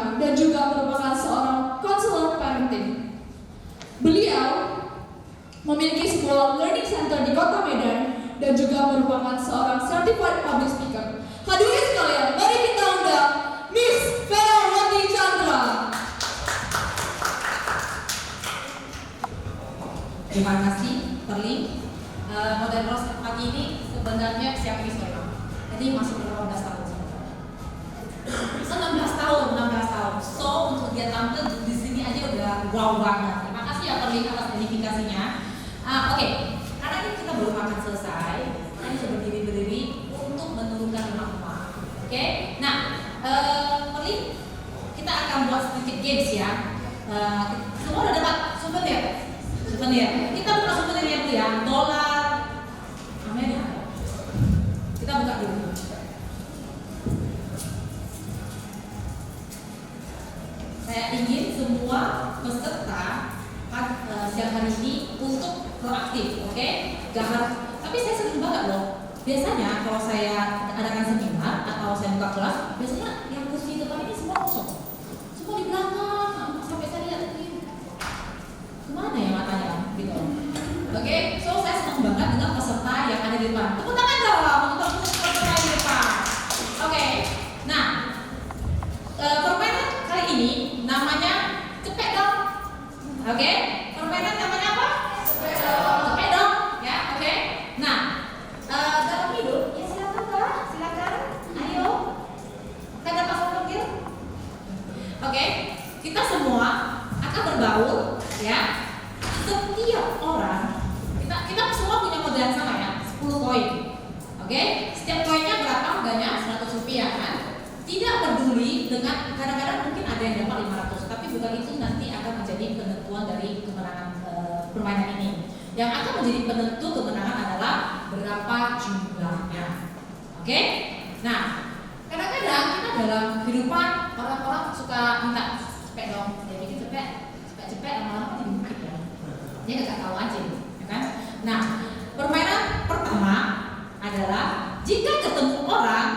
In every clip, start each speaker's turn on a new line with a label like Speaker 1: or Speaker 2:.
Speaker 1: Jakarta dan juga merupakan seorang konselor parenting. Beliau memiliki sebuah learning center di Kota Medan dan juga merupakan seorang certified public speaker. Hadirin sekalian, mari kita undang Miss Ferawati Chandra.
Speaker 2: Terima kasih, Perli. Moderator pagi ini sebenarnya siapa ini saya? Jadi masih 18 tahun. 16 tahun. So untuk dia tampil di sini aja udah wow banget. Terima kasih ya Perli atas verifikasinya. Oke, karena ini kita belum makan selesai, saya sudah berdiri untuk menurunkan lemak. Oke, nah Perli, kita akan buat sedikit games ya. Semua udah dapat souvenir. Kita buka souvenirnya dulu ya. Dolar Amerika. Kita buka dulu. Saya ingin semua peserta siang hari ini untuk proaktif, oke? Tapi saya sering banget loh. Biasanya kalau saya adakan seminar atau saya buka kelas, biasanya yang kursi depan ini semua kosong, semua di belakang. Sampai saya lihat ini kemana ya matanya, gitu. Oke, so saya senang banget dengan peserta yang ada di depan. Tepuk tangan dong untuk peserta yang di depan. Oke, nah permainan kali ini namanya cepet dong. Oke, permainan namanya apa? Cepet dong, ya. Oke. Nah, dalam hidup, ya silakan Kak, silakan. Ayo. Kan ada pasal panggil. Oke, kita semua akan berbaur, ya. Setiap orang, kita semua punya modal yang sama ya, 10 koin. Oke, setiap koinnya berapa harganya? 100 rupiah kan? Tidak peduli dengan, kadang-kadang mungkin ada yang dapat 500, tapi bukan itu nanti akan menjadi penentuan dari kemenangan permainan ini. Yang akan menjadi penentu kemenangan adalah berapa jumlahnya. Oke? Nah, kadang-kadang kita dalam kehidupan orang-orang suka minta cepet dong, saya bikin cepet, lama-lama jadi bukit ya. Dia nggak tahu aja, ya kan? Nah, permainan pertama adalah jika ketemu orang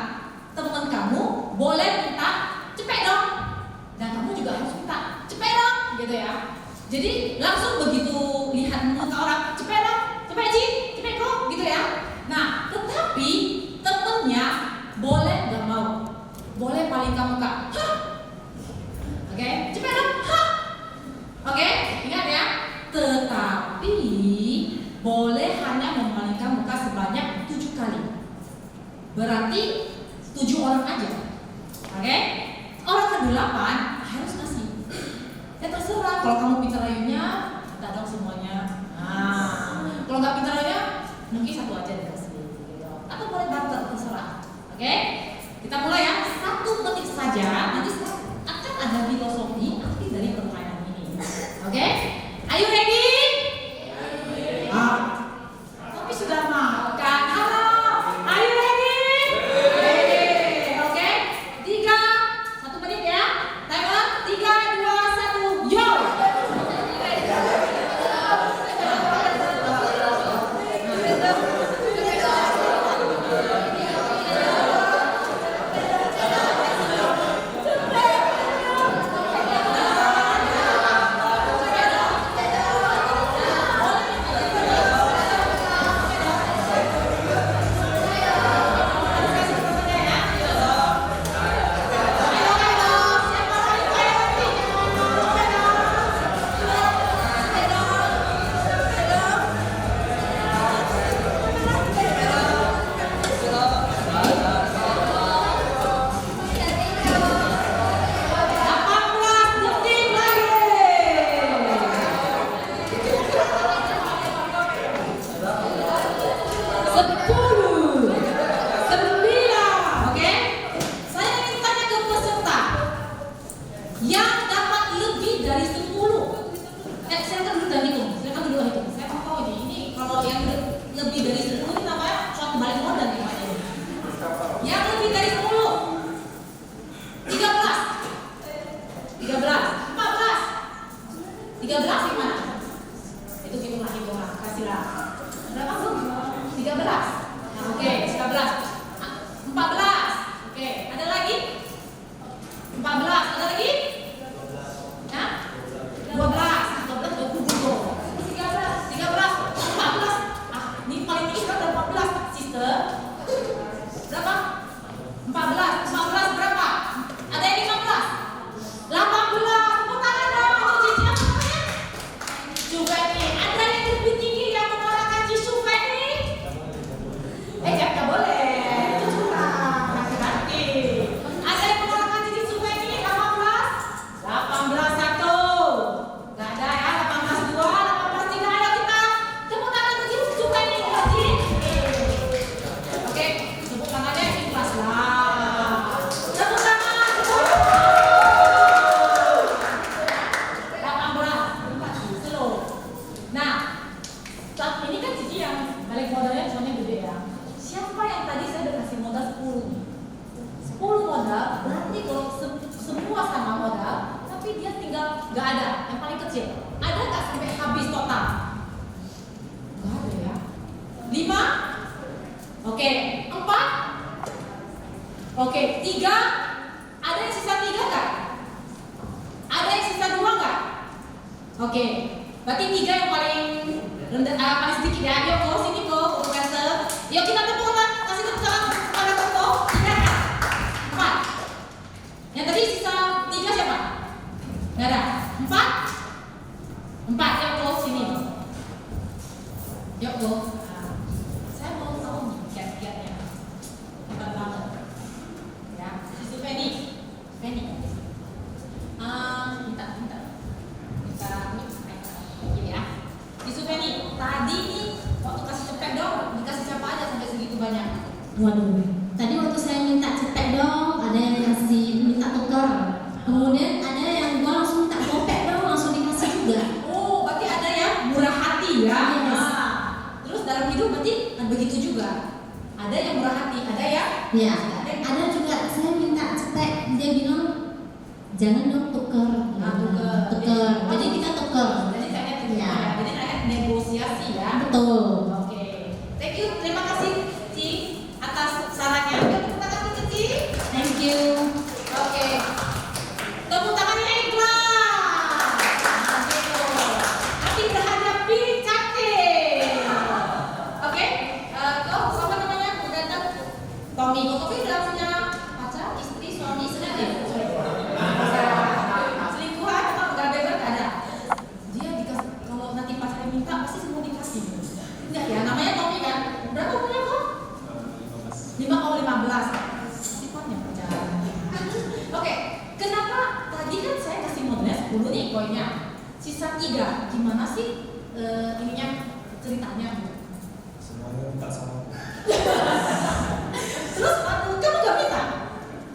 Speaker 2: teman kamu boleh minta cepet dong, dan kamu juga harus minta cepet dong, gitu ya. Jadi langsung begitu lihat muka orang cepet dong, cepet Ji, cepet kok, gitu ya. Nah, tetapi temennya boleh nggak mau, boleh palingkan muka, hah, oke, cepet dong, hah, oke, ingat ya. Tetapi boleh hanya memalingkan muka sebanyak 7 kali. Berarti 7 orang aja. Oke? Orang ke-8 harus ngasih. Ya terserah, kalau kamu pintar rayunya, minta dong semuanya. Nah, kalau nggak pintar rayunya, mungkin 1 aja dikasih gitu. Atau boleh barter, terserah. Oke? Kita mulai ya, 1 menit saja. Nanti akan ada filosofi arti dari permainan ini. Oke? Are you ready? Tapi sudah makan. Halo, are you ready? Oke, 1 menit ya. Timer, 3, 2, 1, yo. Oke, ada lagi? 14, ada lagi? tinggal nggak ada, yang paling kecil. Ada nggak sampai habis total? Nggak ada ya. 5? Oke, 4? Oke, 3? Ada yang sisa 3 nggak? Ada yang sisa 2 nggak? Oke, berarti 3 yang paling rendah, paling sedikit ya. Yuk ke sini kok, profesor. Yuk kita tepuk tangan, kasih tepuk tangan kepada Koko. 3 kan? 4. Yang tadi sisa 3 siapa? Nggak ada. 4? 4, yuk ke sini. Yuk ke. Saya mau tahu nih kiat-kiatnya. Hebat banget. Ya, Sister Penny. Minta ya. Sister Penny, tadi nih waktu kasih cepet dong, dikasih siapa aja sampai segitu banyak?
Speaker 3: Waduh, tadi waktu saya minta cetek dong, ada yang kasih minta tukar. Kemudian ada yang gua langsung minta gopek dong, langsung dikasih juga.
Speaker 2: Oh, berarti ada yang murah hati ya?
Speaker 3: Yes.
Speaker 2: Nah, terus dalam hidup berarti begitu juga. Ada yang murah hati, ada ya?
Speaker 3: Ya, ada juga saya minta cetek, dia bilang jangan dong tuker.
Speaker 2: Nah, tuker.
Speaker 3: Tuker. Jadi kita tuker.
Speaker 2: Jadi kayaknya
Speaker 3: Ya.
Speaker 2: ya. Jadi kayak negosiasi ya.
Speaker 3: Betul.
Speaker 2: Oke. Thank you, terima kasih Ci atas sarannya. Yuk, tepuk tangan untuk Ci.
Speaker 3: Thank you.
Speaker 2: Oke. Tepuk tangannya ikhlas. Nah, gitu. Nanti berhadiah piring cantik. Oke. Kau siapa namanya? Udah datang? Tommy. Kok Tommy udah punya pacar, istri, suami, selingkuh? Selingkuhan atau nggak bebas? Nggak ada. Dia dikasih, kalau nanti pacarnya minta pasti semua dikasih. Enggak ya, namanya Tommy kan? Berapa umurnya kok? 15. Sifatnya perjalanan. Oke, kenapa tadi kan saya kasih modalnya 10 nih poinnya. Sisa 3, gimana sih ininya ceritanya?
Speaker 4: Semuanya minta sama.
Speaker 2: Terus kamu nggak minta?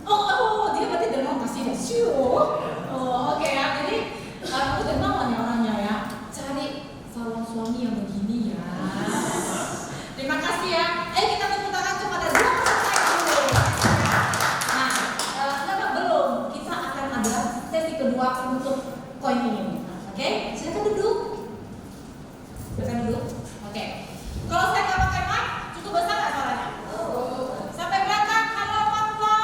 Speaker 2: Oh, dia berarti dermawan kasih ya. Oh, oke ya. Jadi kamu dermawan ya orangnya ya. Cari calon suami yang begini ya. Terima kasih ya. Kita tepuk tangan kepada dua peserta dulu. Nah, kenapa belum? Kita akan ada sesi kedua untuk koin ini. Oke, silakan duduk. Silakan duduk. Oke. Kalau saya nggak pakai mic, cukup besar nggak suaranya? Sampai belakang, halo papa.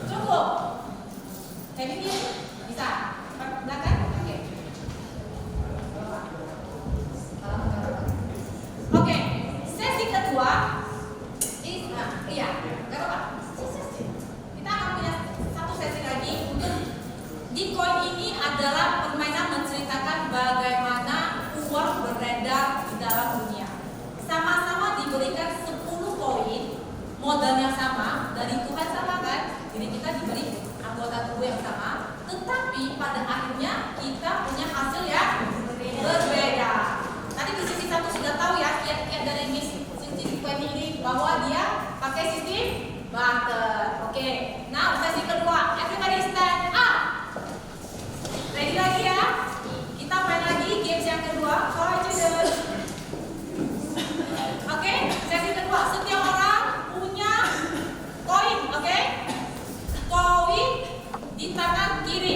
Speaker 2: Cukup. Kayak gini bisa. Sampai belakang, oke. Oke, sesi kedua. Iya, nggak apa-apa. Kita akan punya satu sesi lagi untuk di koin ini adalah permainan menceritakan bagaimana uang beredar di dalam dunia. Sama-sama diberikan 10 koin, modalnya sama, dari Tuhan sama kan? Jadi kita diberi anggota tubuh yang sama, tetapi pada akhirnya kita punya hasil yang berbeda. Tadi di sisi 1 sudah tahu ya kiat-kiat dari Miss Cindy Penny ini bahwa dia pakai sistem barter. Oke, nah sesi kedua, everybody stand up. Ready lagi ya? Kita main lagi games yang kedua. Sorry children. Oke, sesi kedua. Setiap orang punya koin, oke? Koin di tangan kiri.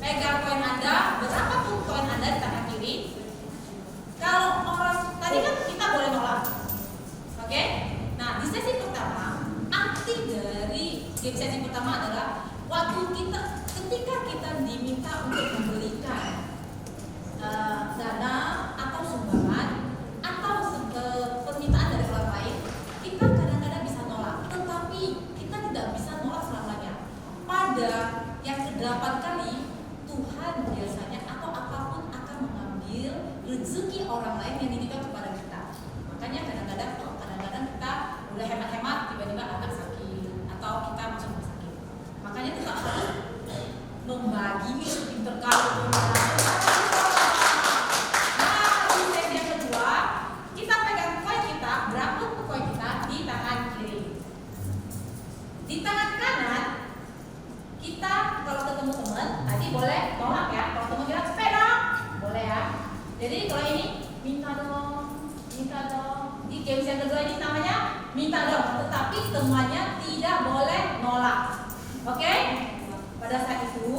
Speaker 2: Pegang koin Anda, berapapun koin Anda di tangan kiri. Kalau orang tadi kan kita boleh nolak, oke? Nah di sesi pertama, arti dari game sesi pertama adalah ketika kita diminta untuk memberikan dana atau sumbangan atau permintaan dari orang lain, kita kadang-kadang bisa nolak, tetapi kita tidak bisa nolak selamanya. Pada yang ke-8 kali, Tuhan biasanya atau apapun akan mengambil rezeki orang lain yang dititipkan kepada kita. Makanya kadang-kadang kita udah hemat-hemat, tiba-tiba anak sakit atau kita masuk rumah sakit. Makanya kita harus membagi pinter kali. Nah, di sesi yang kedua, kita pegang koin kita, berapa koin kita di tangan kiri. Di tangan kanan, kita kalau ketemu teman, tadi boleh tolak ya. Kalau teman bilang sepeda, boleh ya. Jadi kalau ini minta dong. Di games yang kedua ini namanya minta dong, tetapi semuanya tidak boleh nolak. Oke? Pada saat itu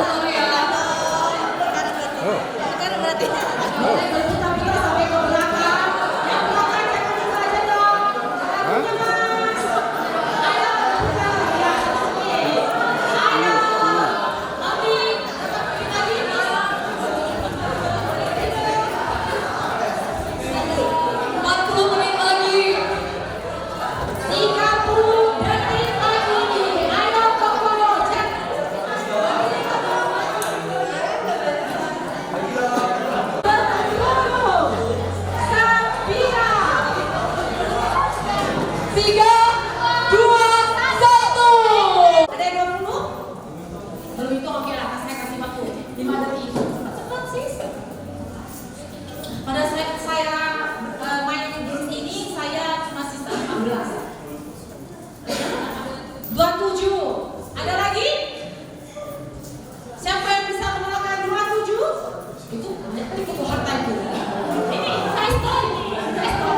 Speaker 1: dulu ya.
Speaker 2: Boleh berputar-putar sampai ke belakang. Yang belakang jangan dulu aja dong. Ayo, Mas. Ayo, berputar. Ya, oke. Ayo. Abi, Abi, Mas.
Speaker 1: 40 menit lagi.
Speaker 2: 30 detik lagi. Ayo, Koko.
Speaker 1: Tiga, dua, satu.
Speaker 2: Ada yang 20? Belum itu oke lah, saya kasih waktu 5 detik. Cepat sih. Pada saya main games ini saya masih 14. 27. Ada lagi? Siapa yang bisa menolakkan 27? Itu itu harta itu. Ini saya stop. Saya stop.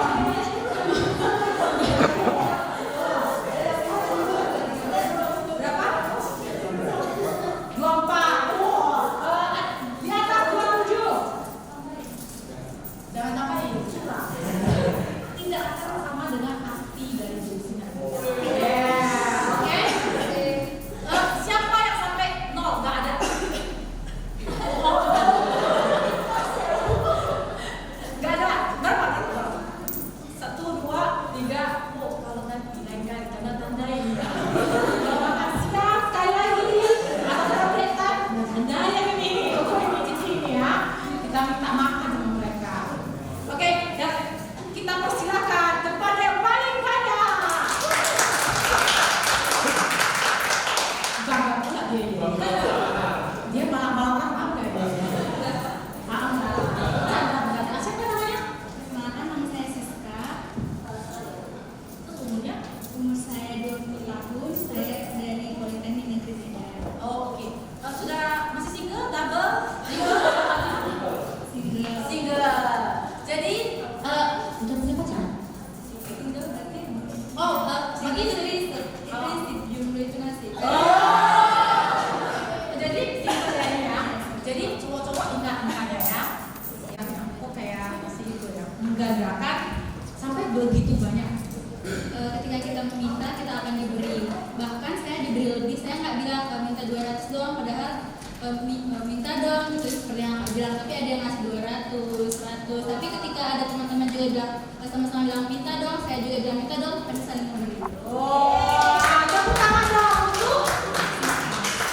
Speaker 2: Berapa? 24. Di atas 27. Jangan sampai curang. Tidak akan sama dengan arti dari julusan. Oke? Siapa yang sampai 0? Gak ada. Gak ada. Berapa? 1, 2, 3. Oh, kalau nanti lengkap tanda-tandai. Terima kasih ya. Sekali lagi. Ada berita. Tanda yang ini. Kok ini di sini ya. Kita minta makan sama mereka. Oke, dan kita persilakan kepada yang paling banyak. Bangga pula dia ini. Dia malam-malam apa ya? Siapa namanya?
Speaker 3: Perkenalkan, nama saya Siska.
Speaker 2: Umurnya?
Speaker 3: Umur saya 20 tahun. Saya dari Politeknik Negeri Medan.
Speaker 2: Oh, oke. Sudah masih single, double,
Speaker 3: Single.
Speaker 2: single. Jadi, udah punya pacar?
Speaker 3: Single berarti
Speaker 2: Oh,
Speaker 3: bagi
Speaker 2: bagi
Speaker 3: dari prinsip jumlah itu nasi.
Speaker 2: jadi single ya. Jadi cowok-cowok enggak ada ya. Yang aku kayak masih itu ya. Menggagalkan sampai begitu banyak.
Speaker 3: Ketika kita meminta, kita akan diberi. Bahkan saya diberi lebih. Saya nggak bilang minta 200 doang, padahal minta dong, terus seperti yang aku bilang. Tapi ada yang ngasih 200, 100. Tapi ketika ada teman-teman juga bilang, sama-sama bilang minta dong, saya juga bilang minta dong, ada saling memberi.
Speaker 2: Oh, tepuk tangan dong untuk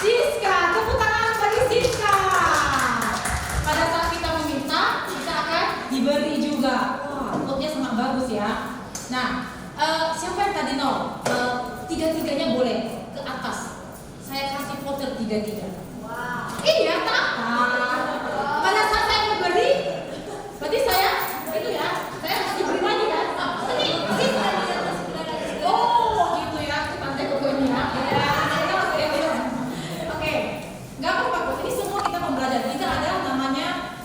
Speaker 2: Siska. Tepuk tangan bagi Siska. Pada saat kita meminta, kita akan diberi juga. Wah, outputnya sangat bagus ya. Nah, siapa yang tadi nol? Tiga-tiganya boleh ke atas. Saya kasih voter tiga-tiga. Wow. Iya, tak apa. Pada saat saya memberi, berarti saya ini ya, saya harus diberi lagi kan? Ini. Oh, gitu ya. Pantai koko ini ya. Oke. Nggak apa-apa kok. Ini semua kita membelajar. Tidak ada namanya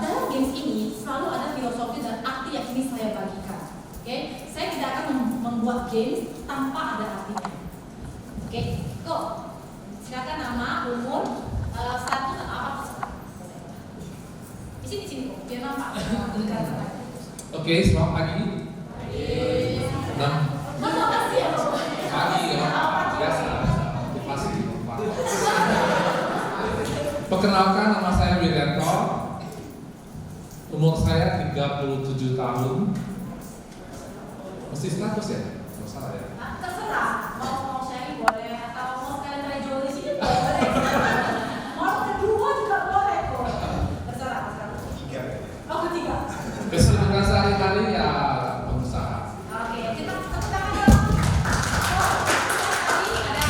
Speaker 2: dalam games ini selalu ada filosofi dan arti yang ini saya bagikan. Oke, saya tidak akan membuat games tanpa ada artinya. Oke, kok silakan nama, umur, satu dan apa terserah. Di sini kok, biar nampak.
Speaker 5: Oke, selamat pagi. Nah,
Speaker 2: Terima kasih ya.
Speaker 5: pagi ya, biasa. Motivasi. Perkenalkan, nama saya Wiranto. Umur saya 37 tahun. Mesti status ya? Nggak salah ya?
Speaker 2: Terserah, mau sharing boleh atau mau sekalian try jual di sini boleh. Mau kedua juga boleh kok. Terserah. Oh, ketiga.
Speaker 5: Kesibukan sehari-hari ya pengusaha.
Speaker 2: Oke, kita tepuk tangan dong. Oh, tadi ada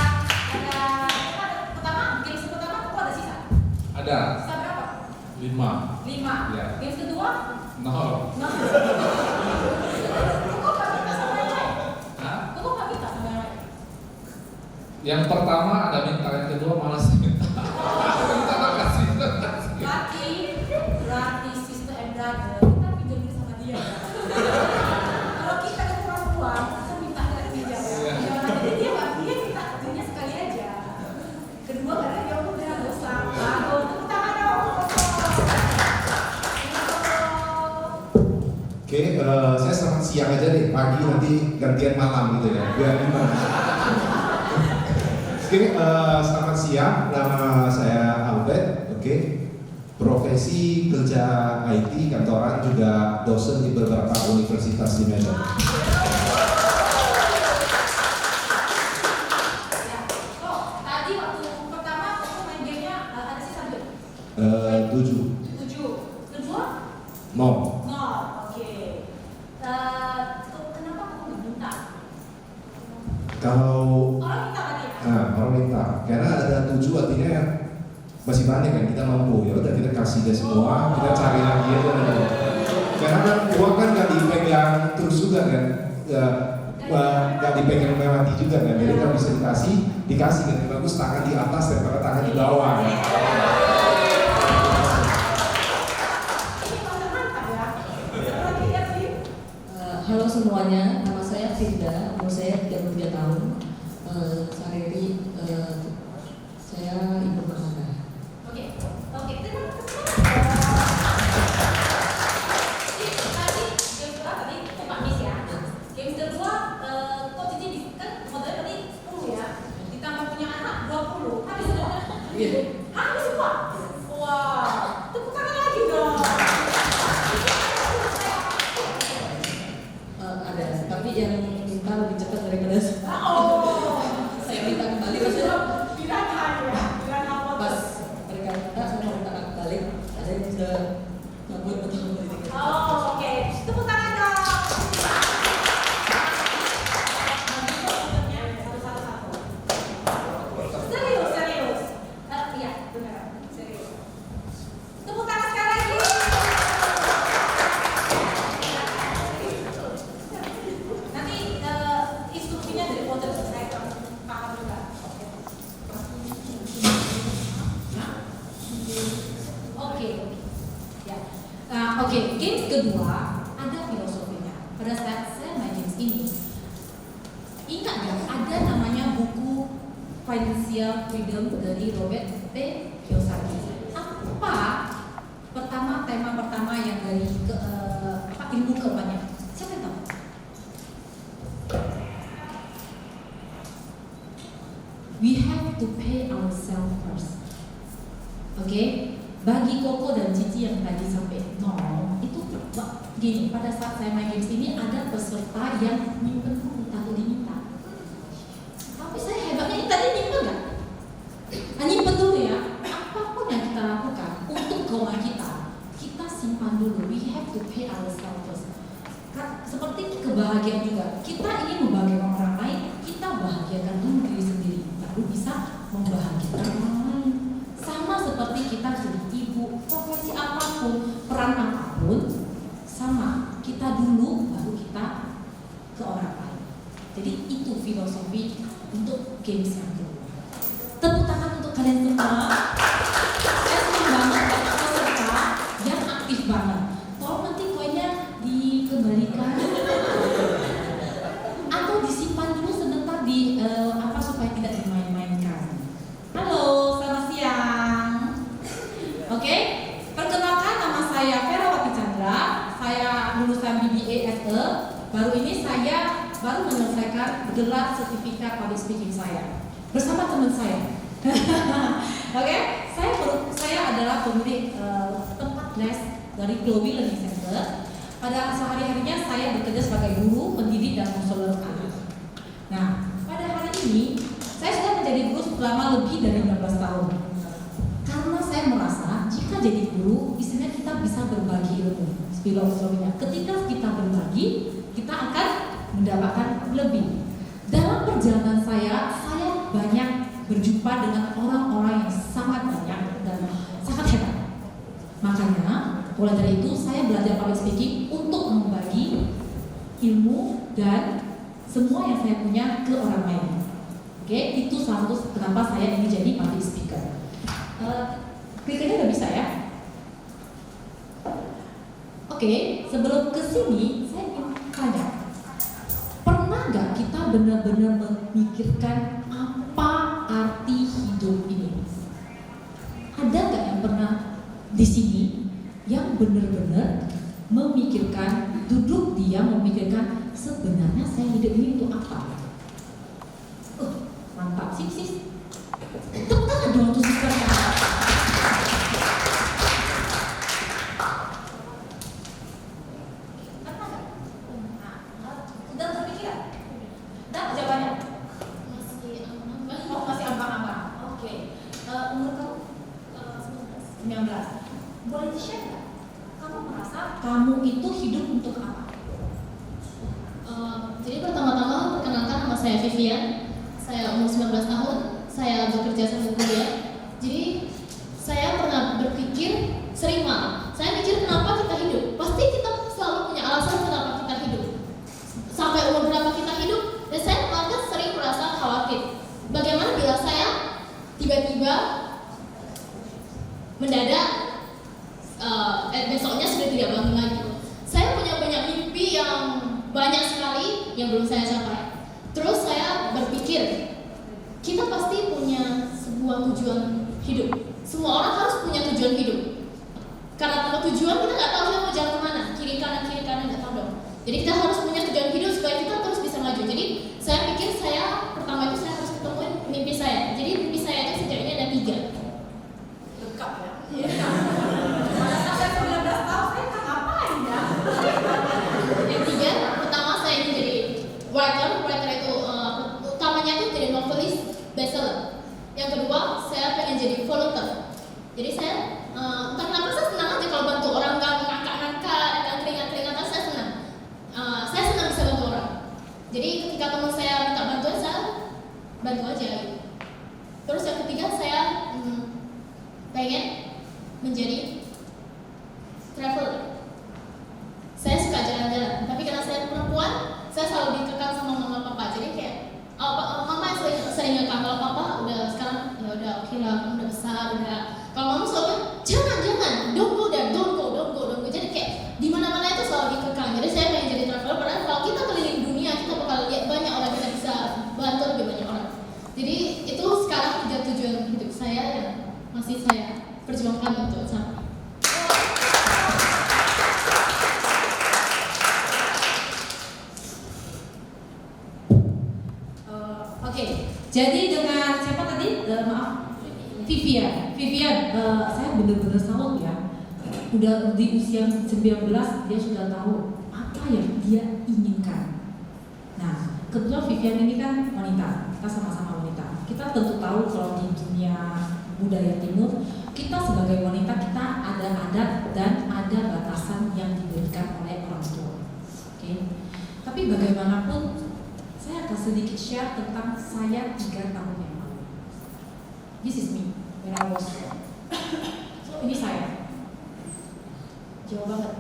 Speaker 2: pertama, games pertama kok ada sisa?
Speaker 5: Ada
Speaker 2: Sisa berapa?
Speaker 5: 5.
Speaker 2: 5.
Speaker 5: Ya.
Speaker 2: Games kedua?
Speaker 5: 0.
Speaker 2: Nah. Kok nggak minta sama yang lain?
Speaker 5: Hah?
Speaker 2: Kok nggak minta sama yang lain?
Speaker 5: Yang pertama ada minta, yang kedua malas minta. Minta makasih.
Speaker 2: Berarti sister and brother kita pinjam sama dia. Kalau kita kekurangan uang, kita minta dari pinjam ya.
Speaker 5: Iya.
Speaker 2: Jadi dia minta dirinya sekali aja. Kedua karena dia udah dosa.
Speaker 6: saya selamat siang aja deh, pagi nanti gantian malam gitu ya, biar gimana. Oke, selamat siang, nama saya Albert, oke. Profesi kerja IT, kantoran, juga dosen di beberapa universitas di Medan.
Speaker 2: Tadi waktu pertama aku main gamenya ada sisa
Speaker 6: 7.
Speaker 2: 7. Kedua?
Speaker 6: Mau.
Speaker 2: Oke. Kenapa kamu minta?
Speaker 6: Kalau
Speaker 2: Orang minta tadi ya?
Speaker 6: orang minta, karena ada 7 artinya masih banyak kan kita mampu, ya udah kita kasih dia semua, kita cari lagi aja. Karena kan uang kan nggak dipegang terus juga kan, nggak dipegang mati juga kan, jadi kalau bisa dikasih kan bagus tangan di atas daripada tangan di bawah. Kan?
Speaker 7: Halo semuanya, nama saya Firda, umur saya 33 tahun. Sehari-hari saya ibu rumah tangga.
Speaker 2: Oke. Tadi game kedua tadi tembak miss ya. Game kedua kok Cici kan modelnya tadi 10 ya. Ditambah punya anak 20. Habis semua. Habis semua. Wah, tepuk tangan lagi dong.
Speaker 7: Ada, tapi yang minta lebih cepat daripada saya minta kembali maksudnya pas mereka minta saya mau minta balik, ada yang sudah ngebut betul betul.
Speaker 2: Oke. Tepuk tangan dong. Serius. Iya, benar. Serius. Tepuk tangan sekali lagi. Nanti instruksinya dari model saya paham juga. Oke. Ya. Oke, games kedua ada filosofinya. Pada saat saya main games ini, ingat nggak ada namanya buku Financial Freedom dari Robert T. Kiyosaki. Apa tema pertama yang dari ilmu keuangannya? Siapa yang tahu? We have to pay ourselves first. Oke, bagi Koko dan Cici yang tadi sampai nol itu gini, pada saat saya main games ini ada peserta yang nyimpen dulu takut diminta. Tapi saya hebatnya ini tadi nyimpen nggak? Nyimpen dulu ya. Apapun yang kita lakukan untuk keuangan kita simpan dulu. We have to pay ourselves first. Seperti kebahagiaan juga. Kita ingin membahagiakan orang lain, kita bahagiakan dulu diri sendiri, baru bisa membahagiakan orang lain. Sama seperti kita jadi ibu, profesi apapun, peran apapun, sama kita dulu baru kita ke orang lain. Jadi itu filosofi untuk games yang kedua. Tepuk tangan untuk kalian semua. Saya senang banget ada peserta yang aktif banget. Tolong nanti koinnya dikembalikan atau disimpan dulu sebentar di supaya tidak dimain-mainkan. Halo, selamat siang. Oke, perkenalkan nama saya Vera Wati Chandra. Saya lulusan BBA SE. Baru ini saya baru menyelesaikan gelar sertifikat public speaking saya bersama teman saya. Oke, saya adalah pemilik tempat les dari Chloe Learning Center. Pada sehari-harinya saya bekerja sebagai guru, pendidik dan konselor anak. Nah, pada hari ini saya sudah menjadi guru selama lebih dari 15 tahun. Karena saya merasa jika jadi guru, istilahnya kita bisa berbagi ilmu. Filosofinya, ketika kita berbagi, kita akan mendapatkan lebih. Dalam perjalanan saya banyak berjumpa dengan orang-orang yang sangat banyak dan sangat hebat. Makanya, mulai dari itu saya belajar public speaking untuk membagi ilmu dan semua yang saya punya ke orang lain. Oke, itu salah satu kenapa saya ingin jadi public speaker. Kliknya udah bisa ya? Oke, sebelum ke sini saya ingin tanya, pernah nggak kita benar-benar memikirkan apa arti hidup ini? Ada nggak yang pernah di sini yang benar-benar memikirkan duduk diam memikirkan sebenarnya saya hidup ini untuk apa. Mantap sis. Tepuk tangan dong untuk sis kalian. Sudah terpikiran? Dapat jawabannya?
Speaker 3: Masih aman.
Speaker 2: Oh, masih ambang-ambang. Oke. Umur kamu? 19. Boleh di-share nggak? Kamu merasa kamu itu hidup untuk apa?
Speaker 3: Jadi pertama-tama perkenalkan nama saya Vivian. Saya umur 19 tahun. Saya bekerja sambil kuliah. Jadi saya pernah berpikir sering malah. Saya mikir kenapa kita hidup. Pasti kita selalu punya alasan kenapa kita hidup. Sampai umur berapa kita hidup. Dan saya malah sering merasa khawatir. Bagaimana bila saya tiba-tiba mendadak besoknya sudah tidak bangun lagi. Saya punya banyak mimpi yang banyak sekali yang belum saya capai. Terus saya berpikir kita pasti punya sebuah tujuan hidup. Semua orang harus punya tujuan hidup. Karena tanpa tujuan kita nggak tahu kita mau jalan kemana, kiri kanan nggak tahu dong. Jadi kita harus punya tujuan hidup supaya kita terus bisa maju. Jadi saya pikir pertama itu saya harus ketemuin mimpi saya. Jadi mimpi saya itu sejauh ini ada 3.
Speaker 2: Lengkap ya? Pada saat saya 19 tahun, saya kan ngapain ya?
Speaker 3: Yang 3, pertama saya ingin jadi writer itu utamanya itu jadi novelis bestseller. Yang kedua, saya pengen jadi volunteer. Jadi saya entah kenapa saya senang aja kalau bantu orang, nggak ngangkat-ngangkat, keringat-keringatan, saya senang. Saya senang bisa bantu orang. Jadi ketika teman saya minta bantuan, saya bantu aja gitu. Terus yang ketiga, saya pengen menjadi traveler. Saya suka jalan-jalan, tapi karena saya perempuan, saya selalu dikekang sama mama papa. Jadi kayak mama yang sering ngekang, kalau papa udah sekarang ya udah oke lah, kamu udah besar udah. Kalau mama selalu jangan, don't go. Jadi kayak di mana-mana itu selalu dikekang. Jadi saya pengen jadi traveler. Padahal kalau kita keliling dunia, kita bakal lihat banyak orang, kita bisa bantu lebih banyak orang. Jadi itu sekarang tujuan hidup saya yang masih saya perjuangkan untuk sampai.
Speaker 2: Oke. Jadi dengan siapa tadi? Maaf, Vivian. Saya benar-benar salut ya. Udah di usia 19 dia sudah tahu apa yang dia inginkan. Nah, kebetulan Vivian ini kan wanita. Kita sama-sama wanita. Kita tentu tahu kalau di dunia budaya timur, kita sebagai wanita kita ada adat dan ada batasan yang diberikan oleh orang tua. Oke. Tapi bagaimanapun saya akan sedikit share tentang saya 3 tahun yang lalu. This is me when I was so ini saya jauh banget.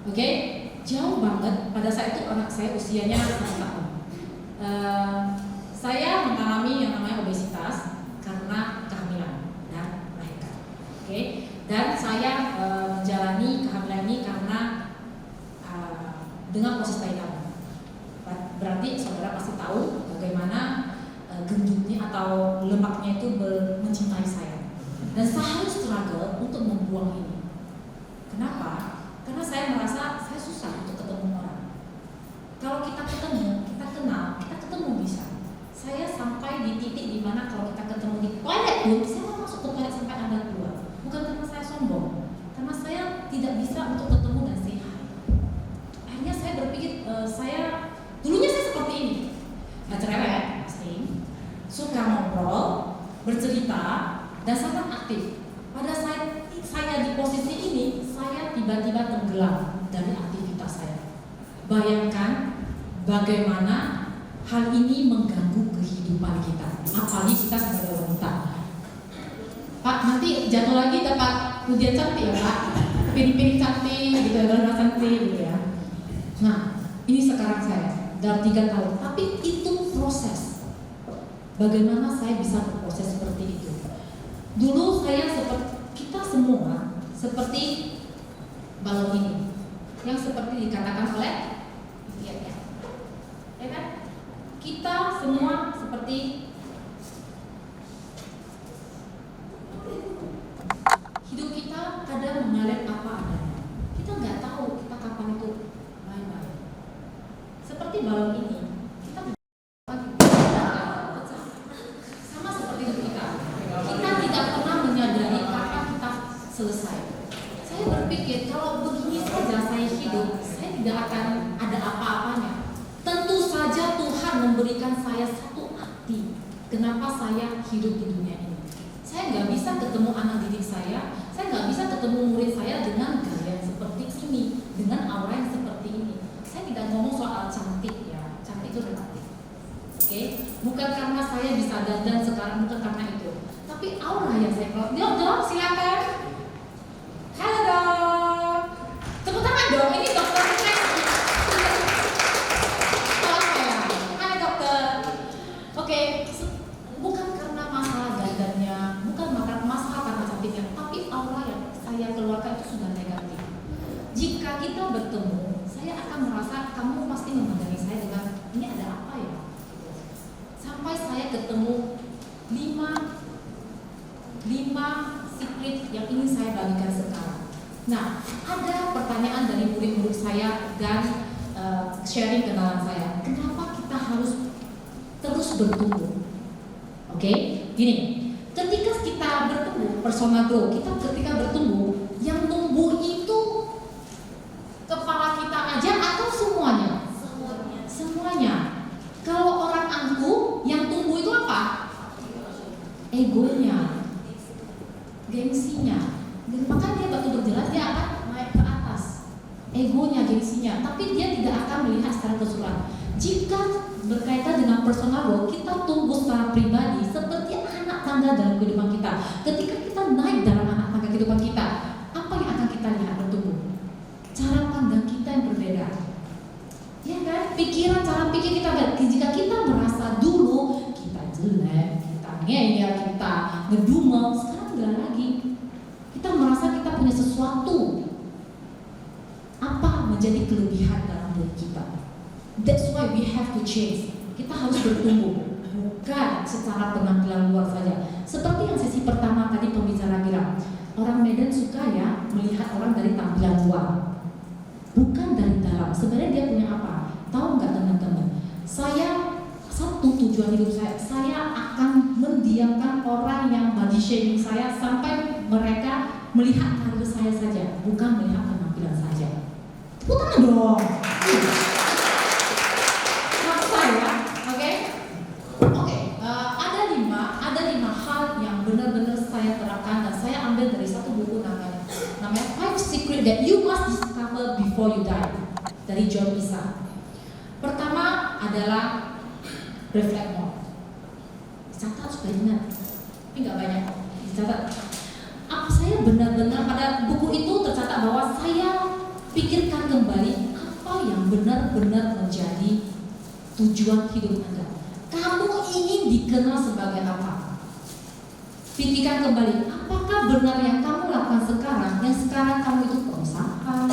Speaker 2: Oke, jauh banget. Pada saat itu anak saya usianya 1 tahun. Saya mengalami yang namanya obesitas karena kehamilan dan melahirkan. Oke, dan saya menjalani kehamilan ini karena dengan proses tayang. Berarti saudara pasti tahu bagaimana gendutnya atau lemaknya itu mencintai saya. Dan saya harus struggle untuk membuang ini. Kenapa? Karena saya merasa saya susah untuk ketemu orang. Kalau kita ketemu, kita kenal, kita ketemu bisa. Saya sampai di titik di mana kalau kita ketemu di toilet pun, saya mau masuk ke toilet sampai Anda keluar. Bukan karena saya sombong, karena saya tidak bisa untuk ketemu dan sehat. Akhirnya saya berpikir, dulunya saya seperti ini, nggak cerewet, pasti, suka ngobrol, bercerita, dan sangat aktif. Pada saat saya di posisi ini, saya tiba-tiba tenggelam dari aktivitas saya. Bayangkan bagaimana hal ini mengganggu kehidupan kita, apalagi kita sebagai wanita. Pak, nanti jatuh lagi dapat ujian cantik ya Pak, piring-piring cantik gitu, warna cantik gitu ya. Nah, ini sekarang saya dalam 3 tahun, tapi itu proses. Bagaimana saya bisa berproses seperti itu? Dulu saya kita semua seperti balon ini, yang seperti dikatakan oleh ya kan? Kita semua seperti hidup kita kadang mengalir apa adanya. Kita nggak tahu kita kapan itu selesai. Saya berpikir kalau begini saja saya hidup, saya tidak akan ada apa-apanya. Tentu saja Tuhan memberikan saya satu arti kenapa saya hidup di dunia ini. Saya nggak bisa ketemu anak didik saya nggak bisa ketemu murid saya dengan gaya seperti ini, dengan aura yang seperti ini. Saya tidak ngomong soal cantik ya, cantik itu relatif. Oke, bukan karena saya bisa dandan sekarang, bukan karena itu. Tapi aura yang saya keluar. Dok, silakan. Halo dok. Tepuk tangan dong, ini dokter Ines. Hai dokter. Oke, bukan karena masalah dandannya, bukan masalah karena cantiknya, tapi aura yang saya keluarkan itu sudah negatif. Jika kita bertemu, saya akan merasa kamu pasti memandangi saya dengan ini ada apa ya? Sampai saya ketemu 5 secret yang ingin saya bagikan sekarang. Nah, ada pertanyaan dari murid-murid saya dan sharing kenalan saya. Kenapa kita harus terus bertumbuh? Oke, gini. Ketika kita bertumbuh, personal growth, kita ketika bertumbuh, yang tumbuh itu kepala kita aja atau semuanya? Semuanya. Kalau orang angkuh, yang tumbuh itu apa? Egonya, gengsinya. Maka dia waktu berjalan dia akan naik ke atas. Egonya, gengsinya. Tapi dia tidak akan melihat secara keseluruhan. Jika berkaitan dengan personal growth, kita tumbuh secara pribadi seperti anak tangga dalam kehidupan kita. Ketika kita naik dalam anak tangga kehidupan kita, apa yang akan kita lihat bertumbuh? Cara pandang kita yang berbeda. Ya kan? Pikiran, cara pikir kita berbeda. Jika kita merasa dulu kita jelek, kita ngeyel, kita ngedumel, sekarang enggak lagi. Kita merasa kita punya sesuatu. Apa menjadi kelebihan dalam diri kita? That's why we have to change. Kita harus bertumbuh, bukan secara penampilan luar saja. Seperti yang sesi pertama tadi pembicara bilang, orang Medan suka ya melihat orang dari tampilan luar, bukan dari dalam. Sebenarnya dia punya apa? Tahu nggak teman-teman? Satu tujuan hidup saya akan mendiamkan orang yang body shaming saya sampai mereka melihat karir saya saja, bukan melihat penampilan saja. Tepuk tangan dong. Ada lima hal yang benar-benar saya terapkan dan saya ambil dari satu buku namanya 5 Secret That You Must Discover Before You Die dari John Issa. Pertama adalah reflect more. Dicatat supaya ingat, tapi nggak banyak. Dicatat. Saya benar-benar pada buku itu tercatat bahwa saya pikirkan kembali apa yang benar-benar menjadi tujuan hidup Anda. Kamu ingin dikenal sebagai apa? Pikirkan kembali, apakah benar yang kamu lakukan sekarang? Yang sekarang kamu itu perusahaan,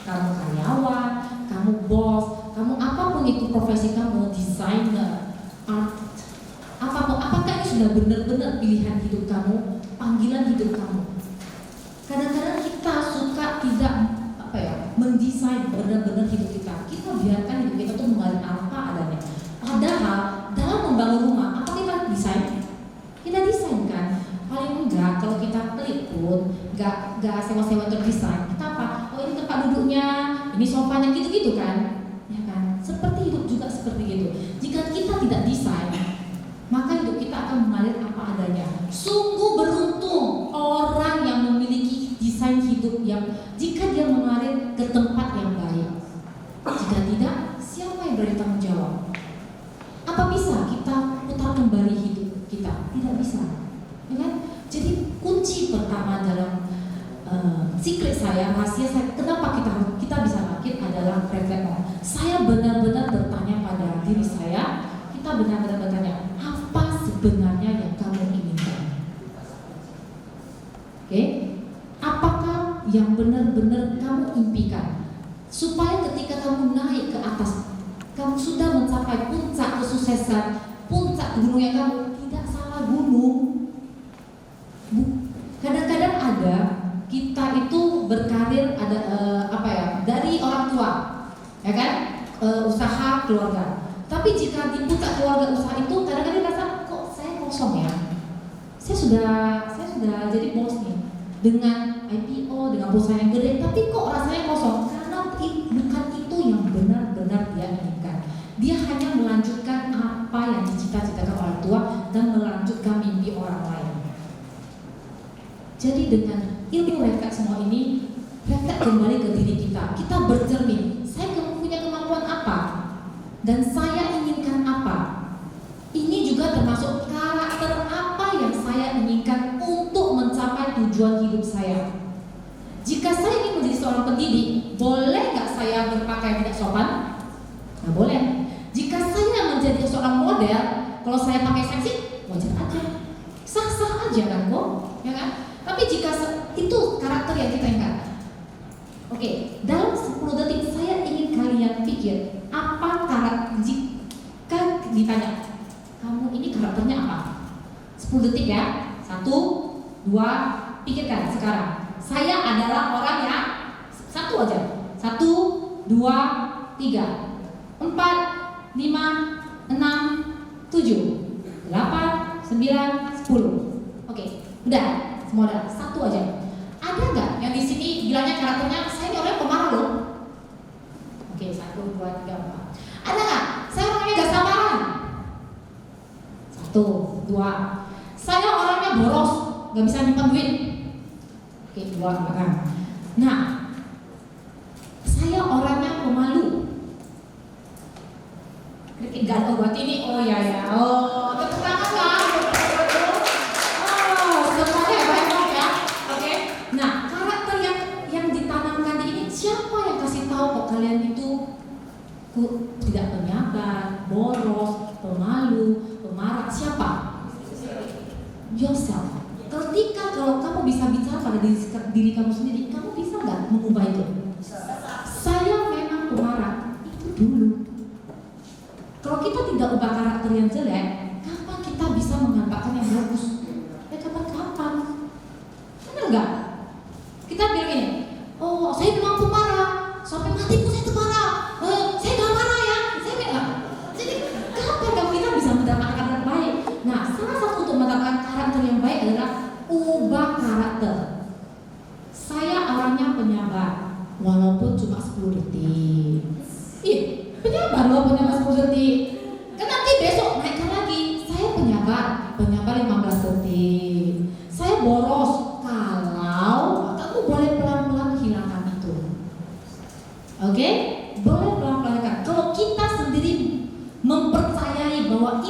Speaker 2: kamu karyawan, kamu bos, kamu apapun itu profesi kamu, desainer, art, apapun. Apakah ini sudah benar-benar pilihan hidup kamu, panggilan hidup kamu? Kadang-kadang kita suka tidak mendesain benar-benar hidup kita. Kita biarkan hidup kita tuh mengalir apa adanya. Padahal dalam membangun rumah, apa kita desain? Kita desain kan? Paling enggak kalau kita pelit pun enggak sewa-sewa terdesain. Kita apa? Oh ini tempat duduknya, ini sofanya, gitu-gitu kan? Ya kan? Seperti hidup juga seperti itu. Jika kita tidak desain, maka hidup kita akan mengalir apa adanya. Sungguh beruntung orang yang memiliki desain hidup yang jika dia mengalir ke tempat yang baik. Jika tidak, siapa yang bertanggung jawab? Apa bisa kita putar kembali hidup kita? Tidak bisa, ya kan? Jadi kunci pertama dalam secret saya, rahasia saya, kenapa kita bisa makin adalah reflect. Saya benar-benar bertanya pada diri saya, kita benar-benar bertanya, apa sebenarnya yang kamu inginkan? Oke? Apakah yang benar-benar kamu impikan? Supaya ketika kamu naik ke atas, kamu sudah mencapai puncak kesuksesan, puncak gunung yang kamu tidak salah gunung. Kadang-kadang ada kita itu berkarir ada dari orang tua, ya kan, usaha keluarga. Tapi jika di puncak keluarga usaha itu kadang-kadang rasa kok saya kosong ya. Saya sudah jadi bos nih dengan IPO, dengan perusahaan yang gede, tapi kok rasanya kosong? Karena bukan itu yang benar-benar dia inginkan. Dia hanya melanjutkan apa yang dicita-citakan orang tua dan melanjutkan mimpi orang lain. Jadi dengan ilmu refleks semua ini, refleks kembali ke diri kita. Kita bercermin, saya punya kemampuan apa? Dan saya inginkan apa? Ini juga termasuk karakter apa yang saya inginkan untuk mencapai tujuan hidup saya. Jika saya ingin menjadi seorang pendidik, boleh nggak saya berpakaian tidak sopan? Nggak boleh. Jika saya menjadi seorang model, kalau saya pakai seksi, wajar aja, sah-sah aja kan kok, ya kan? Tapi jika itu karakter yang kita ingat, oke, dalam 10 detik saya ingin kalian pikir apa karakter. Jika ditanya, kamu ini karakternya apa? 10 detik ya. 1, 2, pikirkan sekarang. Saya adalah orang yang satu aja. 1, 2, 3, 4, 5, 6, 7, 8, 9, 10. Oke, udah. Modal satu aja. Ada nggak yang di sini bilangnya karakternya saya ini orangnya pemarah loh? Oke, 1, 2, 3, 4. Ada nggak? Saya orangnya gak sabaran. 1, 2. Saya orangnya boros, nggak bisa nyimpan duit. Oke, 2, makan. Nah, saya orangnya pemalu. Gak tahu buat ini. Oh ya. Oh, tepuk tangan kan? Kalian itu tidak penyabar, boros, pemalu, pemarah. Siapa? Yourself. Ketika kalau kamu bisa bicara pada diri kamu sendiri, kamu bisa nggak mengubah itu? Saya memang pemarah, itu dulu. Kalau kita tidak ubah karakter yang jelek, kapan kita bisa menggambarkan yang bagus? Ya kapan-kapan. Benar nggak? Kita bilang gini, oh saya memang pemarah. Sampai mati pun saya marah. Saya gak marah ya. Saya gak. Jadi kapan kamu kita bisa mendapatkan karakter yang baik? Nah, salah satu untuk mendapatkan karakter yang baik adalah ubah karakter. Saya orangnya penyabar, walaupun cuma 10 detik. Iya, penyabar walaupun cuma 10 detik. Kan nanti besok naikkan lagi. Saya penyabar 15 detik. Saya boros kalau kamu boleh pelan-pelan hilangkan. Oke, boleh pelan-pelan. Kalau kita sendiri mempercayai bahwa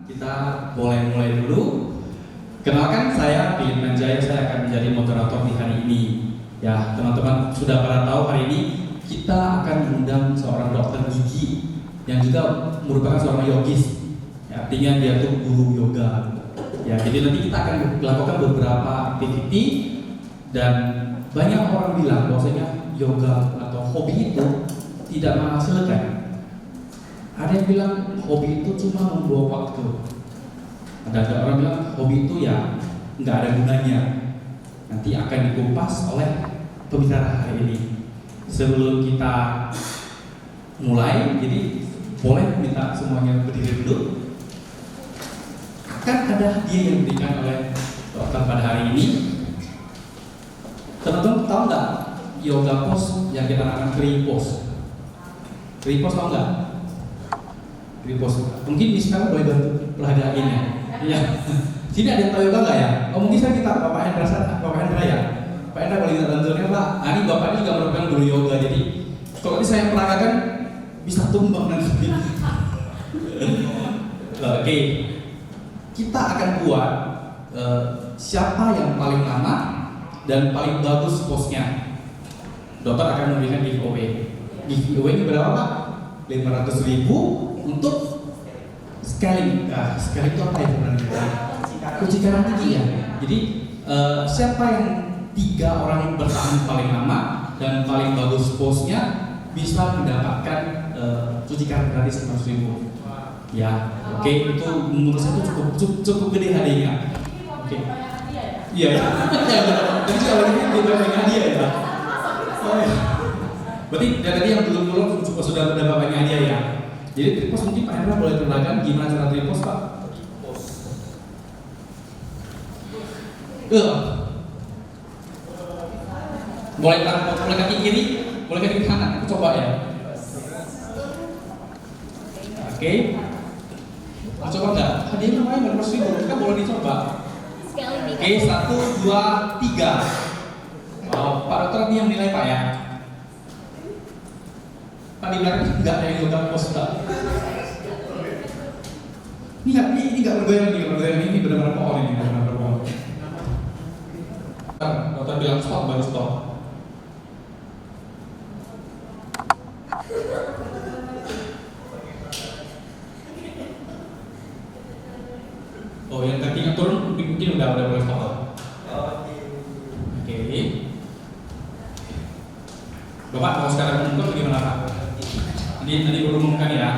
Speaker 8: kita boleh mulai dulu. Kenalkan, saya Philip Manjaya, saya akan menjadi moderator di hari ini. Ya, teman-teman sudah pada tahu hari ini kita akan mengundang seorang dokter gigi yang juga merupakan seorang yogis. Ya, artinya dia tuh guru yoga. Ya, jadi nanti kita akan melakukan beberapa aktiviti dan banyak orang bilang bahwasanya yoga atau hobi itu tidak menghasilkan. Ada yang bilang hobi itu cuma membuang waktu. Ada orang bilang hobi itu ya nggak ada gunanya. Nanti akan dikupas oleh pembicara hari ini. Sebelum kita mulai, jadi boleh minta semuanya berdiri dulu. Kan ada hadiah yang diberikan oleh dokter pada hari ini. Teman-teman tahu nggak yoga pose yang kita namakan free pose? Free pose tahu nggak? Repost. Mungkin di sekarang boleh bantu pelajariin ya. Iya. Sini ada yang tahu yoga nggak ya? Oh mungkin saya kita Bapak Hendra ya. Pak Hendra boleh kita bantunya Pak. Ini Bapak ini juga merupakan guru yoga, jadi kalau ini saya peragakan bisa tumbang nanti. Oke. Kita akan buat siapa yang paling lama dan paling bagus posnya. Dokter akan memberikan giveaway. Giveaway-nya berapa Pak? 500.000 untuk scaling. Scaling itu apa ya sebenarnya? Kunci karang tinggi ya. Jadi siapa yang 3 orang bertahan paling lama dan paling bagus posnya bisa mendapatkan cuci karang gratis 500.000. Ya, oke, itu menurut saya itu cukup gede hadiahnya. Oke. Iya ya. Jadi kalau ini dia banyak hadiah ya. Oh ya. Berarti dari tadi yang belum sudah mendapat banyak hadiah ya. Jadi tripos mungkin Pak Hendra boleh terangkan gimana cara tripos Pak? Boleh kaki kiri, boleh kaki kanan. Aku coba ya. Oke. Coba enggak? Hadiahnya lumayan 500.000. Kita boleh dicoba. Oke, 1, 2, 3. Wow, Pak Dokter ini yang nilai Pak ya. Pak di belakang enggak ada yang yoga pos Pak. Ini enggak bergoyang ini benar-benar pohon ini, benar-benar pohon. Dokter bilang stop, baru stop. Oh, yang kakinya turun mungkin udah boleh stop. Oke. Bapak mau sekarang untuk gimana Pak? Ini nanti berumumkan ya.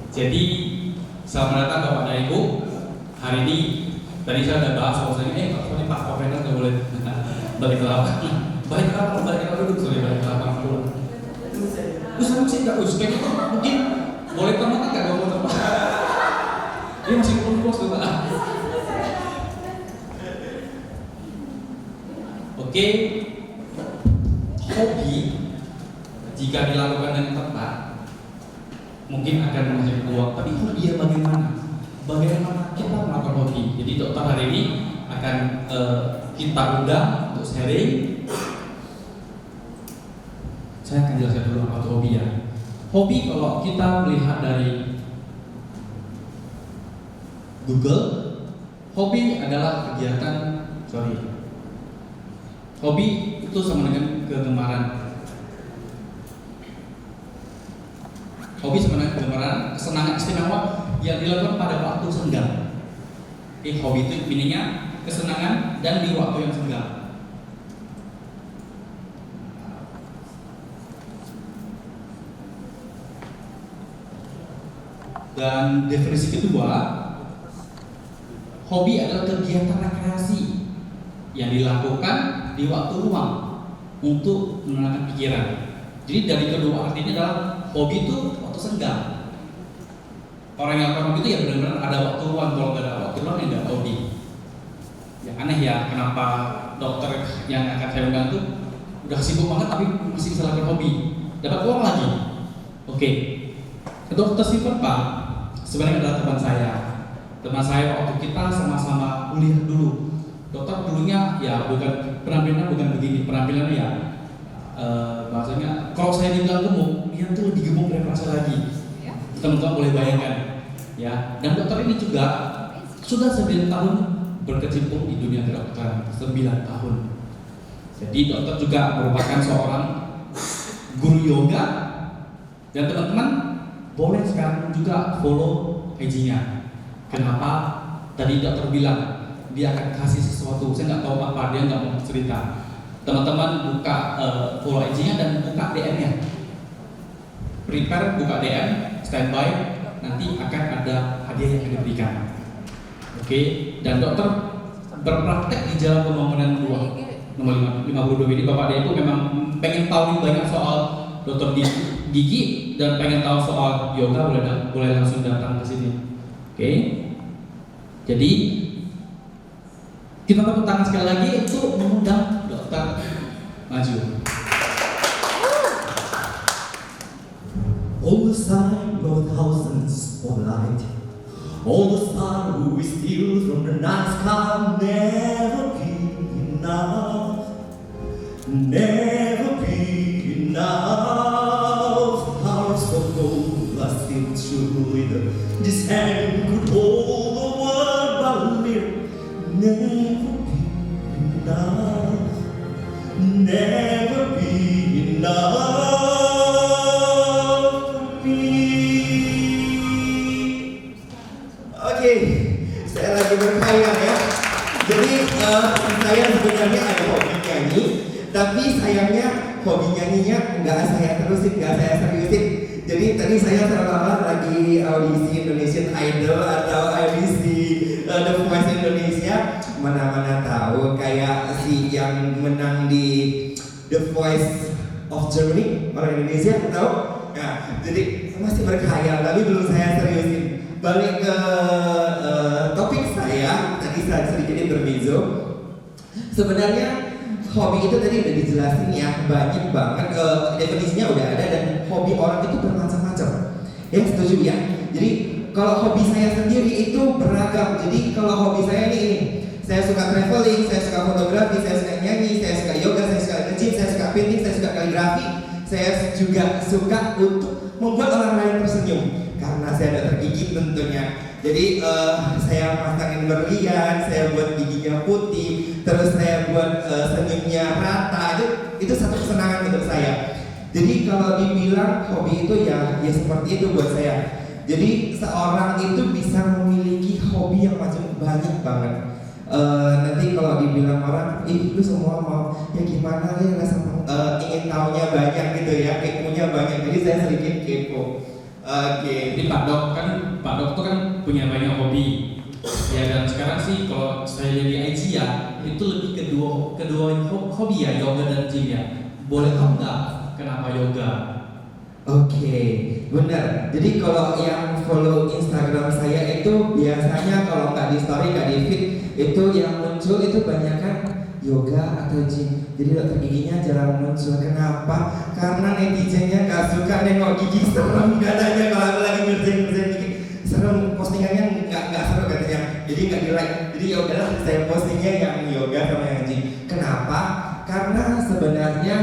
Speaker 8: Jadi selamat datang Bapak dan Ibu. Hari ini tadi saya sudah bahas bahwasanya Pak Kopena nggak boleh balik ke lapangan. Balik dulu sorry balik ke lapangan dulu. Terus saya nggak kayak gitu mungkin boleh teman nggak mau teman? Dia masih kurus tuh Pak. Oke, hobi jika dilakukan dengan tepat mungkin akan menghasilkan uang. Tapi hobi ya bagaimana? Bagaimana kita melakukan hobi? Jadi dokter hari ini akan kita undang untuk sharing. Saya akan jelaskan dulu apa itu hobi ya. Hobi kalau kita melihat dari Google, hobi adalah kegiatan, hobi itu sama dengan kegemaran. Hobi sama dengan kegemaran, kesenangan istimewa yang dilakukan pada waktu senggang. Hobi itu intinya kesenangan dan di waktu yang senggang. Dan definisi kedua, hobi adalah kegiatan rekreasi yang dilakukan di waktu luang untuk menenangkan pikiran. Jadi dari kedua artinya adalah hobi itu waktu senggang. Orang yang melakukan hobi itu ya benar-benar ada waktu luang. Kalau nggak ada waktu luang ya nggak hobi. Ya aneh ya kenapa dokter yang akan saya undang itu udah sibuk banget tapi masih bisa lakukan hobi, dapat uang lagi. Oke, Dokter Steven Pak sebenarnya adalah teman saya. Teman saya waktu kita sama-sama kuliah dulu. Dokter dulunya ya bukan penampilannya bukan begini, penampilannya ya bahasanya kalau saya dibilang gemuk, dia tuh lebih gemuk dari saya lagi. Teman-teman boleh bayangkan ya. Dan dokter ini juga sudah 9 tahun berkecimpung di dunia kedokteran, 9 tahun. Jadi dokter juga merupakan seorang guru yoga dan teman-teman boleh sekarang juga follow IG-nya. Kenapa? Tadi dokter bilang dia akan kasih sesuatu. Saya nggak tahu apa, dia nggak mau cerita. Teman-teman buka follow IG-nya dan buka DM-nya. Prepare buka DM, standby. Nanti akan ada hadiah yang akan diberikan. Oke. Dan dokter berpraktek di Jalan Pembangunan 2 nomor 52 ini. Bapak dia itu memang pengen tahu banyak soal dokter gigi dan pengen tahu soal yoga, boleh langsung datang ke sini. Oke. Jadi kita tepuk tangan sekali lagi untuk mengundang dokter maju.
Speaker 9: All the sun brought thousands of light. All the star who is steal from the night sky. Never be enough. Never be enough. Hearts of gold are still true with this hand could hold the world but live never be enough for me. Oke, saya lagi berkhayal ya. Jadi saya sebenarnya ada hobi nyanyi, tapi sayangnya hobi nyanyinya nggak saya terusin, nggak saya seriusin. Jadi tadi saya selama lagi audisi Indonesian Idol atau audisi The Voice Indonesia, mana-mana tahu kayak si yang menang di The Voice of Germany, orang Indonesia tahu? Nah, jadi masih berkhayal, tapi belum saya seriusin. Balik ke topik saya, tadi saya sedikit intermezzo. Sebenarnya hobi itu tadi udah dijelasin ya, banyak banget definisinya udah ada, dan hobi orang itu bermacam-macam. Ya setuju ya. Jadi kalau hobi saya sendiri itu beragam. Jadi kalau hobi saya ini, saya suka traveling, saya suka fotografi, saya suka nyanyi, saya suka yoga, saya suka nge-gym, saya suka painting, saya suka kaligrafi. Saya juga suka untuk membuat orang lain tersenyum karena saya ada tergigit tentunya. Jadi saya pasangin berlian, saya buat giginya putih, terus saya buat senyumnya rata. Itu satu kesenangan untuk saya. Jadi kalau dibilang hobi itu ya seperti itu buat saya. Jadi seorang itu bisa memiliki hobi yang macam banyak banget. Nanti kalau dibilang orang, lu semua mau ya gimana ya rasa ingin taunya banyak gitu ya, keponya banyak. Jadi saya sedikit kepo. Oke.
Speaker 8: Jadi Pak Dok tuh kan punya banyak hobi. Ya, dan sekarang sih kalau saya lihat di IG ya, itu lebih kedua hobi ya, yoga dan gym ya. Boleh tahu nggak kenapa yoga?
Speaker 9: Oke, benar. Jadi kalau yang follow Instagram saya itu biasanya kalau nggak di story, nggak di feed, itu yang muncul itu banyak kan yoga atau gym. Jadi dokter giginya jarang muncul. Kenapa? Karena netizennya nggak suka nengok gigi serem katanya kalau aku lagi ngerjain gigi. Serem, postingannya nggak seru katanya. Jadi nggak di like. Jadi ya udahlah saya postingnya yang yoga sama yang gym. Kenapa? Karena sebenarnya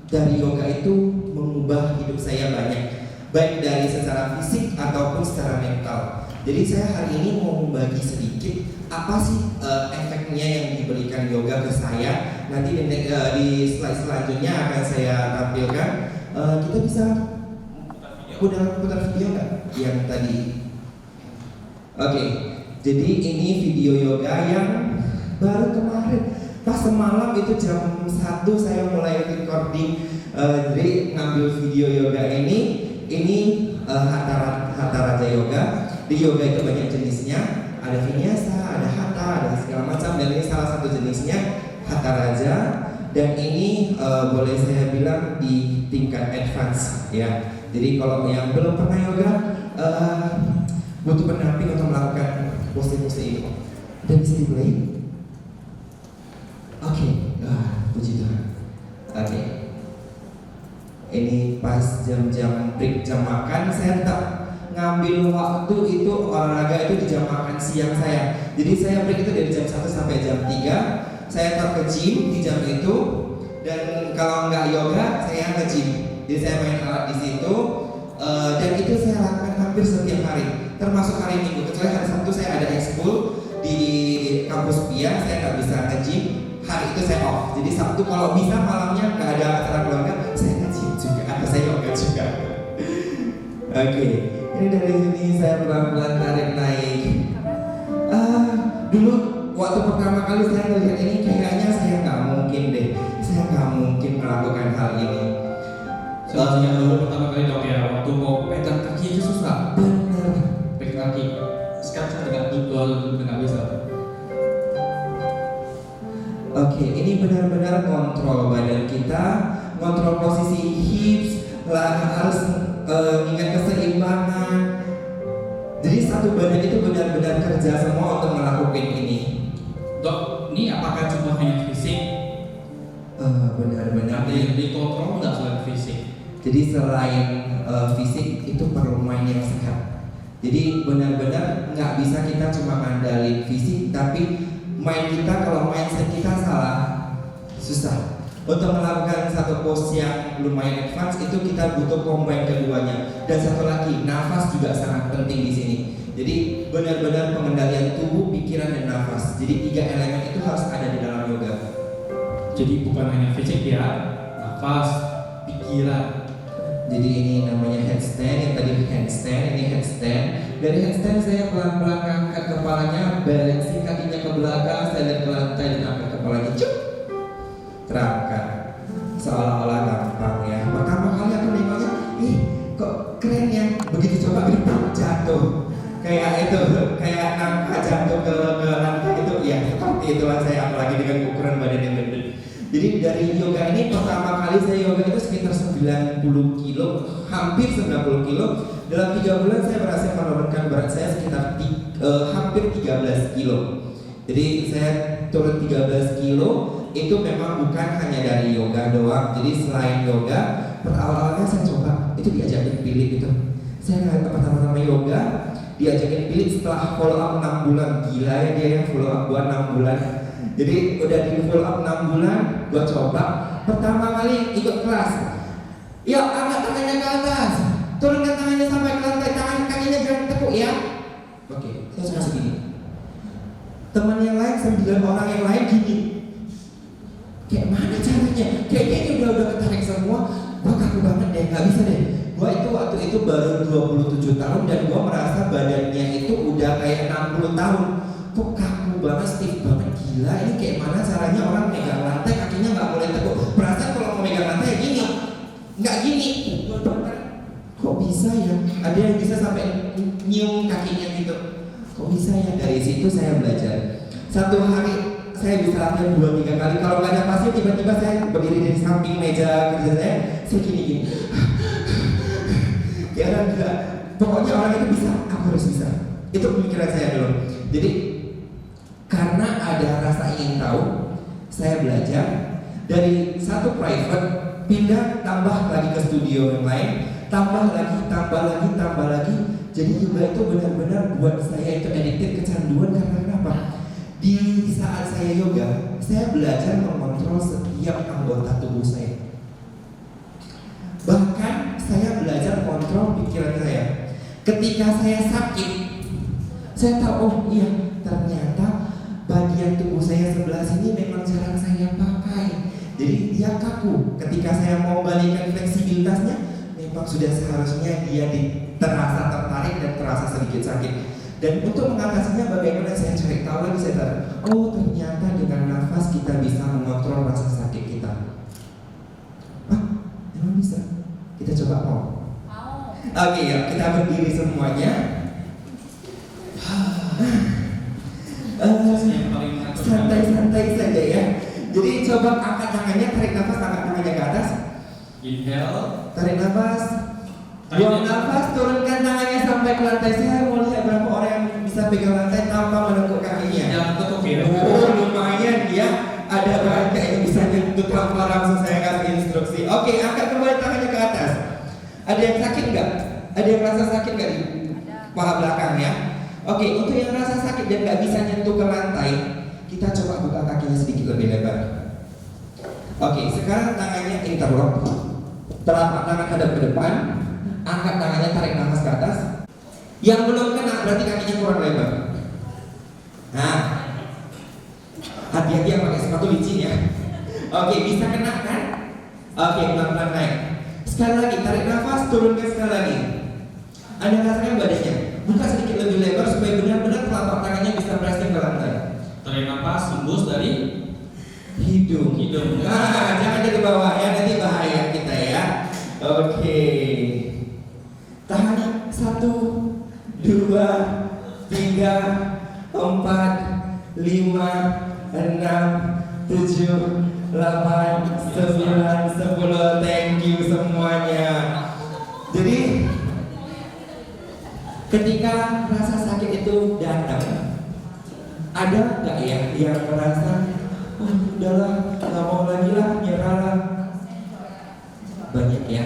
Speaker 9: dari yoga itu mengubah hidup saya banyak, baik dari secara fisik ataupun secara mental. Jadi saya hari ini mau membagi sedikit apa sih efeknya yang diberikan yoga ke saya. Nanti di slide selanjutnya akan saya tampilkan. Kita bisa putar video nggak yang tadi? Oke, jadi ini video yoga yang baru kemarin. Pas semalam itu jam 1 saya mulai recording, jadi ngambil video yoga ini Hatha Raja Yoga. Di yoga itu banyak jenisnya, ada vinyasa, ada hatha, ada segala macam, dan ini salah satu jenisnya Hatha Raja. Dan ini boleh saya bilang di tingkat advance ya. Jadi kalau yang belum pernah yoga butuh pendamping untuk melakukan pose-pose ini. Dan bisa di-play? Oke, puji Tuhan. Oke. Ini pas jam-jam break jam makan, saya tetap ngambil waktu itu olahraga itu di jam makan siang saya. Jadi saya break itu dari jam 1 sampai jam 3. Saya tetap ke gym di jam itu, dan kalau nggak yoga saya ke gym. Jadi saya main alat di situ, dan itu saya lakukan hampir setiap hari, termasuk hari Minggu. Kecuali hari Sabtu saya ada ekskul di kampus PIA, saya nggak bisa ke gym. Hari itu saya off. Jadi Sabtu kalau bisa malamnya nggak ada acara keluarga, saya nge-gym juga atau saya yoga juga. Oke, ini dari sini saya pelan-pelan tarik naik. Dulu waktu pertama kali saya melihat ini kayaknya saya nggak mungkin deh. Saya nggak mungkin melakukan hal ini.
Speaker 8: Soalnya dulu pertama kali Dok ya, waktu mau pegang kaki itu susah.
Speaker 9: Bener.
Speaker 8: Pegang kaki. Sekarang saya nggak bisa.
Speaker 9: Oke, ini benar-benar kontrol badan kita, kontrol posisi hips, harus ingat keseimbangan. Jadi satu badan itu benar-benar kerja semua untuk melakukan ini.
Speaker 8: Dok, ini apakah cuma hanya fisik?
Speaker 9: Benar-benar.
Speaker 8: Ada yang dikontrol nggak selain fisik?
Speaker 9: Jadi selain fisik itu perlu main yang sehat. Jadi benar-benar nggak bisa kita cuma ngandalin fisik, tapi main kita, kalau mindset kita salah, susah. Untuk melakukan satu pose yang lumayan advance itu kita butuh combine keduanya. Dan satu lagi, nafas juga sangat penting di sini. Jadi benar-benar pengendalian tubuh, pikiran pikiran, dan nafas. Jadi 3 elemen itu harus ada di dalam yoga.
Speaker 8: Jadi bukan hanya fisik ya, nafas, pikiran.
Speaker 9: Jadi ini namanya handstand, yang tadi handstand, ini handstand. Dari handstand saya pelan-pelan angkat kepalanya, balancing kakinya ke belakang, saya lihat ke lantai dan angkat kepalanya, cuk, terangkat. Seolah-olah gampang ya. Pertama kali aku nengoknya, ih kok keren ya. Begitu coba jatuh. Kayak itu, kayak nangka jatuh ke lantai itu, ya seperti itulah saya, apalagi dengan ukuran badan yang gede. Jadi dari yoga ini pertama kali saya yoga itu sekitar 90 kilo, hampir 90 kilo. Dalam 3 bulan saya berhasil menurunkan berat saya sekitar hampir 13 kilo. Jadi saya turun 13 kilo itu memang bukan hanya dari yoga doang. Jadi selain yoga, awalnya saya coba itu diajakin Philip itu. Saya nggak pertama-tama yoga, diajakin Philip setelah follow up 6 bulan. Gila ya dia yang follow up gua 6 bulan. Jadi udah di follow up 6 bulan, gua coba. Pertama kali ikut kelas, yuk angkat tangannya ke atas, turunkan tangannya sampai ke lantai, kakinya jangan tekuk ya. Oke, saya suka segini. Teman yang lain, 9 orang yang lain gini. Kayak mana caranya? Kayaknya ini udah ketarik semua. Gua kaku banget deh, nggak bisa deh. Gua itu waktu itu baru 27 tahun dan gua merasa badannya itu udah kayak 60 tahun. Kok kaku banget, stiff banget, gila. Ini kayak mana caranya orang megang lantai kakinya nggak boleh tekuk. Perasaan kalau mau megang lantai ya gini, nggak gini. Kok bisa ya? Ada yang bisa sampai nyium kakinya gitu. Kok bisa ya? Dari situ saya belajar. Satu hari saya bisa latihan 2-3 kali. Kalau nggak ada pasien, tiba-tiba saya berdiri di samping meja kerja saya gini-gini. Ya orang gila. Pokoknya orang itu bisa, aku harus bisa. Itu pemikiran saya dulu. Jadi karena ada rasa ingin tahu, saya belajar dari satu private pindah tambah lagi ke studio yang lain, tambah lagi. Jadi yoga itu benar-benar buat saya itu addicted, kecanduan. Karena kenapa? Di saat saya yoga, saya belajar mengontrol setiap anggota tubuh saya. Bahkan saya belajar kontrol pikiran saya. Ketika saya sakit, saya tahu, oh iya, ternyata bagian tubuh saya sebelah sini memang jarang saya pakai. Jadi dia kaku. Ketika saya mau balikan fleksibilitasnya, memang sudah seharusnya dia terasa tertarik dan terasa sedikit sakit. Dan untuk mengatasinya bagaimana, saya cari tahu lagi, saya tahu, oh ternyata dengan nafas kita bisa mengontrol rasa sakit kita. Ah, emang bisa? Kita coba mau? Oke, ya, kita berdiri semuanya. Santai-santai saja ya. Jadi coba angkat tangannya, tarik nafas, angkat tangannya ke atas.
Speaker 8: Inhale,
Speaker 9: Tarik nafas. Buang nafas, turunkan tangannya sampai ke lantai. Saya mau lihat berapa orang yang bisa pegang lantai tanpa menekuk kakinya.
Speaker 8: jangan tekuk ya.
Speaker 9: Oh, lumayan ya. Ada bahan kayaknya bisa nyentuh tanpa langsung saya kasih instruksi. Oke, angkat kembali tangannya ke atas. Ada yang sakit nggak? Ada yang rasa sakit nggak di paha belakang ya? Oke, untuk yang rasa sakit dan nggak bisa nyentuh ke lantai, kita coba buka kakinya sedikit lebih lebar. Oke, sekarang tangannya interlock. Telapak tangan hadap ke depan. Angkat tangannya, tarik nafas ke atas. Yang belum kena berarti kakinya kurang lebar. Nah, hati-hati yang pakai sepatu licin ya. Oke, bisa kena kan? Oke, pelan-pelan naik. Sekali lagi, tarik nafas, turunkan sekali lagi. Anda rasakan badannya. Buka sedikit lebih lebar supaya benar-benar telapak tangannya bisa pressing ke lantai.
Speaker 8: Tarik nafas, hembus dari
Speaker 9: Hidung.
Speaker 8: Nah,
Speaker 9: Jangan dari bawah ya, nanti bahaya kita ya. Oke. Tahan 1, 2, 3, 4, 5, 6, 7, 8, 9, 10. Thank you semuanya. Jadi ketika rasa sakit itu datang, ada nggak ya yang merasa, oh udahlah, nggak mau lagi lah, nyerah lah? Banyak ya.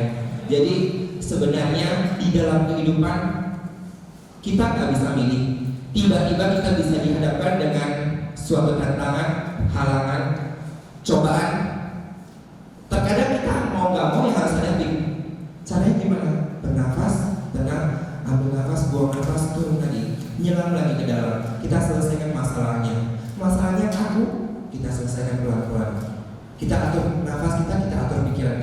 Speaker 9: Jadi sebenarnya di dalam kehidupan kita nggak bisa milih. Tiba-tiba kita bisa dihadapkan dengan suatu tantangan, halangan, cobaan. Terkadang kita mau nggak mau ya harus hadapi. Caranya gimana? Bernafas, tenang, ambil nafas, buang nafas, turun lagi, nyelam lagi ke dalam. kita selesaikan masalahnya. Masalahnya kaku, kita selesaikan pelan-pelan. Kita atur nafas kita atur pikiran